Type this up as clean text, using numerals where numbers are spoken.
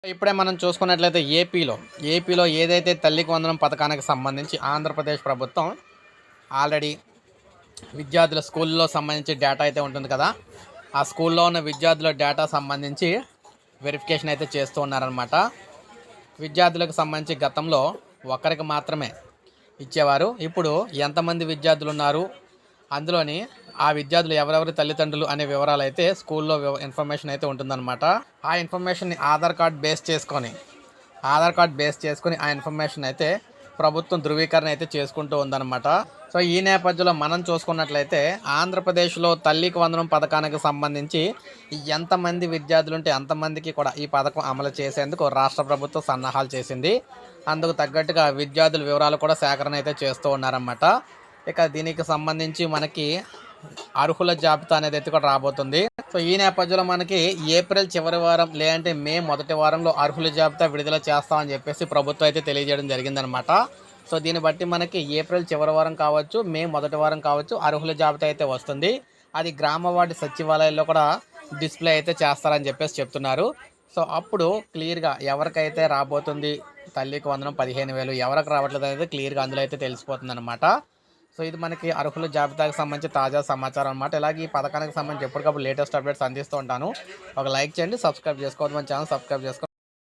ఇప్పుడే మనం చూసుకున్నట్లయితే ఏపీలో ఏదైతే తల్లికి వందనం పథకానికి సంబంధించి ఆంధ్రప్రదేశ్ ప్రభుత్వం ఆల్రెడీ విద్యార్థుల స్కూల్లో సంబంధించి డేటా అయితే ఉంటుంది కదా, ఆ స్కూల్లో ఉన్న విద్యార్థుల డేటా సంబంధించి వెరిఫికేషన్ అయితే చేస్తూ ఉన్నారనమాట. విద్యార్థులకు సంబంధించి గతంలో ఒక్కరికి మాత్రమే ఇచ్చేవారు. ఇప్పుడు ఎంతమంది విద్యార్థులు ఉన్నారు, అందులోని ఆ విద్యార్థులు ఎవరెవరి తల్లిదండ్రులు అనే వివరాలు అయితే స్కూల్లో ఇన్ఫర్మేషన్ అయితే ఉంటుందన్నమాట. ఆ ఇన్ఫర్మేషన్ని ఆధార్ కార్డ్ బేస్ చేసుకొని ఆ ఇన్ఫర్మేషన్ అయితే ప్రభుత్వం ధృవీకరణ అయితే చేసుకుంటూ ఉందన్నమాట. సో ఈ నేపథ్యంలో మనం చూసుకున్నట్లయితే ఆంధ్రప్రదేశ్లో తల్లికి వందనం పథకానికి సంబంధించి ఎంతమంది విద్యార్థులు ఉంటే అంతమందికి కూడా ఈ పథకం అమలు చేసేందుకు రాష్ట్ర ప్రభుత్వం సన్నాహాలు చేసింది. అందుకు తగ్గట్టుగా విద్యార్థుల వివరాలు కూడా సేకరణ అయితే చేస్తూ ఉన్నారన్నమాట. ఇక దీనికి సంబంధించి మనకి అర్హుల జాబితా అనేది అయితే కూడా రాబోతుంది. సో ఈ నేపథ్యంలో మనకి ఏప్రిల్ చివరి వారం లేదంటే మే మొదటి వారంలో అర్హుల జాబితా విడుదల చేస్తామని చెప్పేసి ప్రభుత్వం అయితే తెలియజేయడం జరిగిందనమాట. సో దీన్ని బట్టి మనకి ఏప్రిల్ చివరి వారం కావచ్చు, మే మొదటి వారం కావచ్చు, అర్హుల జాబితా అయితే వస్తుంది. అది గ్రామ వార్డు సచివాలయాల్లో కూడా డిస్ప్లే అయితే చేస్తారని చెప్పేసి చెప్తున్నారు. సో అప్పుడు క్లియర్గా ఎవరికైతే రాబోతుంది తల్లికి వందనం 15,000, ఎవరికి రావట్లేదు అనేది క్లియర్గా అందులో అయితే తెలిసిపోతుంది అనమాట. సో ఇది మనకి అర్హుల జాబితాకి సంబంధించి తాజా సమాచారం అనమాట. ఇలాగే ఈ పథకానికి సంబంధించి ఎప్పటికప్పుడు లేటెస్ట్ అప్డేట్స్ అందిస్తూ ఉంటాను. ఒక లైక్ చేయండి, సబ్స్క్రైబ్ చేసుకోవద్దు, మన ఛానల్ సబ్స్క్రైబ్ చేసుకోండి.